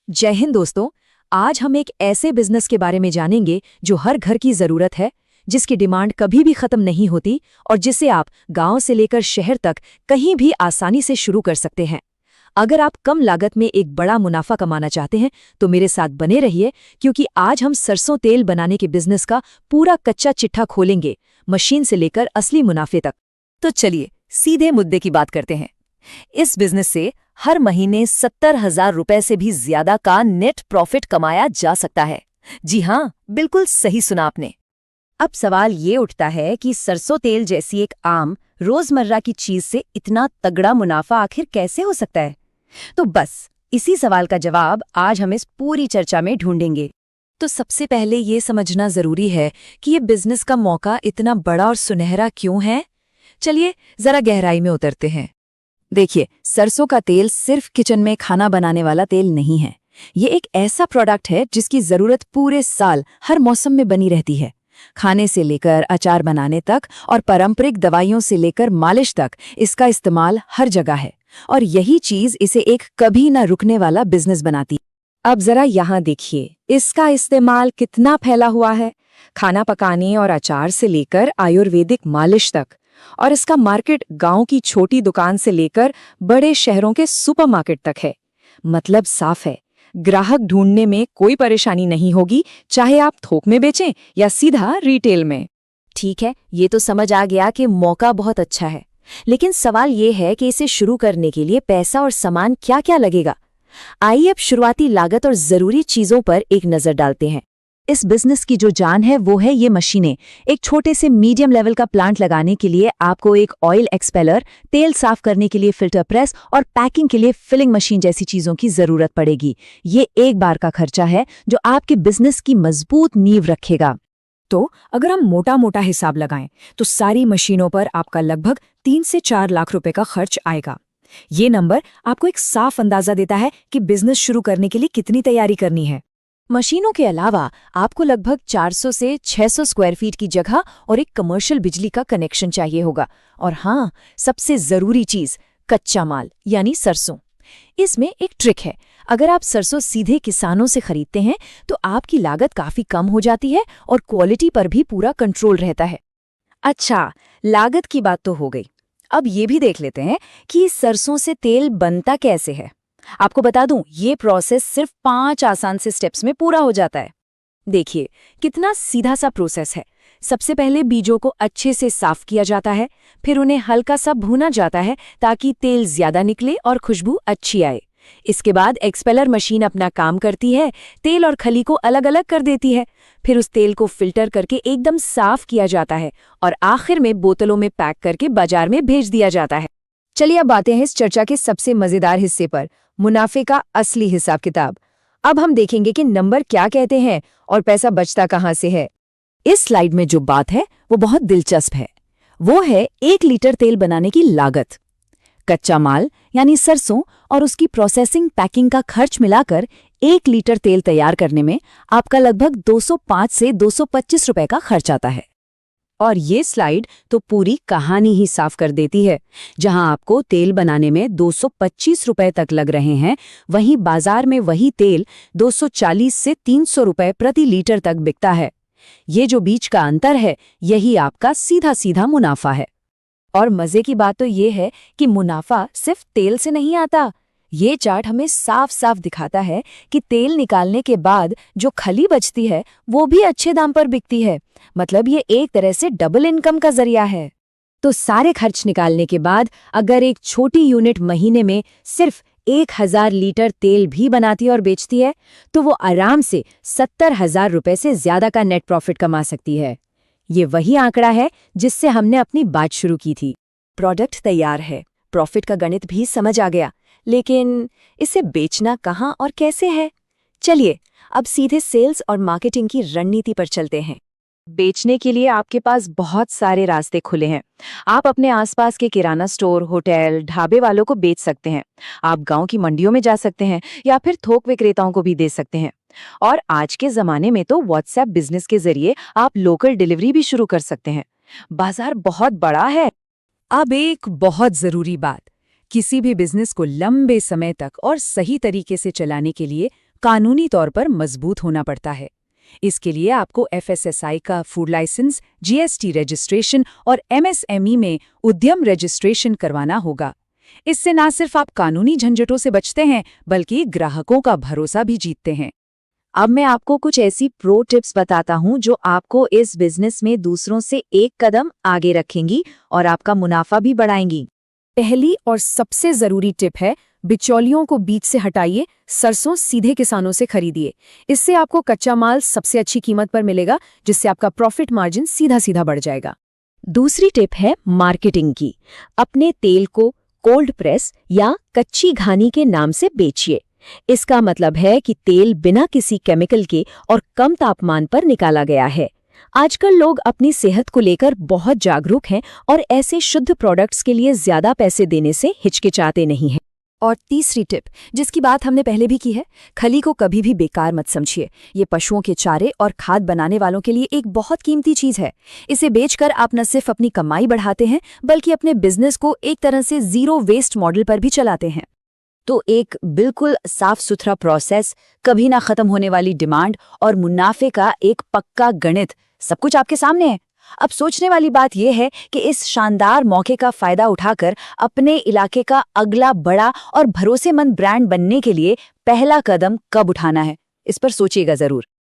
जय हिंद दोस्तों। आज हम एक ऐसे बिजनेस के बारे में जानेंगे जो हर घर की जरूरत है, जिसकी डिमांड कभी भी खत्म नहीं होती और जिसे आप गांव से लेकर शहर तक कहीं भी आसानी से शुरू कर सकते हैं। अगर आप कम लागत में एक बड़ा मुनाफा कमाना चाहते हैं तो मेरे साथ बने रहिए, क्योंकि आज हम सरसों तेल बनाने के बिजनेस का पूरा कच्चा चिट्ठा खोलेंगे, मशीन से लेकर असली मुनाफे तक। तो चलिए सीधे मुद्दे की बात करते हैं। इस बिजनेस से हर महीने 70,000 रुपए से भी ज्यादा का नेट प्रॉफिट कमाया जा सकता है। जी हाँ, बिल्कुल सही सुना आपने। अब सवाल ये उठता है कि सरसों तेल जैसी एक आम रोजमर्रा की चीज से इतना तगड़ा मुनाफा आखिर कैसे हो सकता है? तो बस इसी सवाल का जवाब आज हम इस पूरी चर्चा में ढूंढेंगे। तो सबसे पहले ये समझना जरूरी है कि ये बिजनेस का मौका इतना बड़ा और सुनहरा क्यों है। चलिए जरा गहराई में उतरते हैं। देखिए, सरसों का तेल सिर्फ किचन में खाना बनाने वाला तेल नहीं है। ये एक ऐसा प्रोडक्ट है जिसकी जरूरत पूरे साल हर मौसम में बनी रहती है। खाने से लेकर अचार बनाने तक और पारंपरिक दवाइयों से लेकर मालिश तक इसका इस्तेमाल हर जगह है, और यही चीज इसे एक कभी न रुकने वाला बिजनेस बनाती है। अब जरा यहाँ देखिए, इसका इस्तेमाल कितना फैला हुआ है, खाना पकाने और अचार से लेकर आयुर्वेदिक मालिश तक। और इसका मार्केट गांव की छोटी दुकान से लेकर बड़े शहरों के सुपरमार्केट तक है। मतलब साफ है, ग्राहक ढूंढने में कोई परेशानी नहीं होगी, चाहे आप थोक में बेचें या सीधा रिटेल में। ठीक है, ये तो समझ आ गया कि मौका बहुत अच्छा है, लेकिन सवाल ये है कि इसे शुरू करने के लिए पैसा और सामान क्या क्या लगेगा। आइए अब शुरुआती लागत और जरूरी चीजों पर एक नजर डालते हैं। इस बिजनेस की जो जान है वो है ये मशीनें। एक छोटे से मीडियम लेवल का प्लांट लगाने के लिए आपको एक ऑयल एक्सपेलर, तेल साफ करने के लिए फिल्टर प्रेस और पैकिंग के लिए फिलिंग मशीन जैसी चीजों की जरूरत पड़ेगी। ये एक बार का खर्चा है जो आपके बिजनेस की मजबूत नींव रखेगा। तो अगर हम मोटा मोटा हिसाब लगाएं तो सारी मशीनों पर आपका लगभग 3 से 4 लाख रुपए का खर्च आएगा। ये नंबर आपको एक साफ अंदाजा देता है कि बिजनेस शुरू करने के लिए कितनी तैयारी करनी है। मशीनों के अलावा आपको लगभग 400 से 600 स्क्वायर फीट की जगह और एक कमर्शियल बिजली का कनेक्शन चाहिए होगा। और हाँ, सबसे जरूरी चीज कच्चा माल यानी सरसों। इसमें एक ट्रिक है, अगर आप सरसों सीधे किसानों से खरीदते हैं तो आपकी लागत काफी कम हो जाती है और क्वालिटी पर भी पूरा कंट्रोल रहता है। अच्छा, लागत की बात तो हो गई। अब ये भी देख लेते हैं कि सरसों से तेल बनता कैसे है। आपको बता दूं, ये प्रोसेस सिर्फ 5 आसान से स्टेप्स में पूरा हो जाता है। देखिए कितना सीधा सा प्रोसेस है। सबसे पहले बीजों को अच्छे से साफ किया जाता है, फिर उन्हें हल्का सा भूना जाता है ताकि तेल ज्यादा निकले और खुशबू अच्छी आए। इसके बाद एक्सपेलर मशीन अपना काम करती है, तेल और खली को अलग अलग कर देती है। फिर उस तेल को फिल्टर करके एकदम साफ किया जाता है और आखिर में बोतलों में पैक करके बाजार में भेज दिया जाता है। चलिए अब आते हैं इस चर्चा के सबसे मजेदार हिस्से पर, मुनाफे का असली हिसाब किताब। अब हम देखेंगे कि नंबर क्या कहते हैं और पैसा बचता कहां से है। इस स्लाइड में जो बात है वो बहुत दिलचस्प है। वो है 1 लीटर तेल बनाने की लागत। कच्चा माल यानी सरसों और उसकी प्रोसेसिंग पैकिंग का खर्च मिलाकर 1 लीटर तेल तैयार करने में आपका लगभग 205 से 225 रुपए का खर्च आता है। और ये स्लाइड तो पूरी कहानी ही साफ कर देती है। जहां आपको तेल बनाने में 225 रुपए तक लग रहे हैं, वहीं बाजार में वही तेल 240 से 300 रुपए प्रति लीटर तक बिकता है। ये जो बीच का अंतर है, यही आपका सीधा सीधा मुनाफा है। और मजे की बात तो ये है कि मुनाफा सिर्फ तेल से नहीं आता। ये चार्ट हमें साफ साफ दिखाता है कि तेल निकालने के बाद जो खली बचती है वो भी अच्छे दाम पर बिकती है। मतलब ये एक तरह से डबल इनकम का जरिया है। तो सारे खर्च निकालने के बाद अगर एक छोटी यूनिट महीने में सिर्फ 1,000 लीटर तेल भी बनाती और बेचती है तो वो आराम से 70,000 रुपए से ज्यादा का नेट प्रॉफिट कमा सकती है। ये वही आंकड़ा है जिससे हमने अपनी बात शुरू की थी। प्रोडक्ट तैयार है, प्रॉफिट का गणित भी समझ आ गया, लेकिन इसे बेचना कहाँ और कैसे है? चलिए अब सीधे सेल्स और मार्केटिंग की रणनीति पर चलते हैं। बेचने के लिए आपके पास बहुत सारे रास्ते खुले हैं। आप अपने आसपास के किराना स्टोर, होटल, ढाबे वालों को बेच सकते हैं। आप गांव की मंडियों में जा सकते हैं या फिर थोक विक्रेताओं को भी दे सकते हैं। और आज के जमाने में तो व्हाट्सएप बिजनेस के जरिए आप लोकल डिलीवरी भी शुरू कर सकते हैं। बाजार बहुत बड़ा है। अब एक बहुत जरूरी बात, किसी भी बिजनेस को लंबे समय तक और सही तरीके से चलाने के लिए कानूनी तौर पर मजबूत होना पड़ता है। इसके लिए आपको FSSAI का फूड लाइसेंस, GST रजिस्ट्रेशन और MSME में उद्यम रजिस्ट्रेशन करवाना होगा। इससे ना सिर्फ आप कानूनी झंझटों से बचते हैं, बल्कि ग्राहकों का भरोसा भी जीतते हैं। अब मैं आपको कुछ ऐसी प्रो टिप्स बताता हूँ जो आपको इस बिजनेस में दूसरों से एक कदम आगे रखेंगी और आपका मुनाफा भी बढ़ाएंगी। पहली और सबसे जरूरी टिप है, बिचौलियों को बीच से हटाइए, सरसों सीधे किसानों से खरीदिए। इससे आपको कच्चा माल सबसे अच्छी कीमत पर मिलेगा, जिससे आपका प्रॉफिट मार्जिन सीधा सीधा बढ़ जाएगा। दूसरी टिप है मार्केटिंग की। अपने तेल को कोल्ड प्रेस या कच्ची घानी के नाम से बेचिए। इसका मतलब है कि तेल बिना किसी केमिकल के और कम तापमान पर निकाला गया है। आजकल लोग अपनी सेहत को लेकर बहुत जागरूक हैं और ऐसे शुद्ध प्रोडक्ट्स के लिए ज्यादा पैसे देने से हिचकिचाते नहीं हैं। और तीसरी टिप, जिसकी बात हमने पहले भी की है, खली को कभी भी बेकार मत समझिए। ये पशुओं के चारे और खाद बनाने वालों के लिए एक बहुत कीमती चीज है। इसे बेचकर आप न सिर्फ अपनी कमाई बढ़ाते हैं, बल्कि अपने बिजनेस को एक तरह से जीरो वेस्ट मॉडल पर भी चलाते हैं। तो एक बिल्कुल साफ सुथरा प्रोसेस, कभी ना खत्म होने वाली डिमांड और मुनाफे का एक पक्का गणित, सब कुछ आपके सामने है। अब सोचने वाली बात यह है कि इस शानदार मौके का फायदा उठाकर अपने इलाके का अगला बड़ा और भरोसेमंद ब्रांड बनने के लिए पहला कदम कब उठाना है, इस पर सोचिएगा जरूर।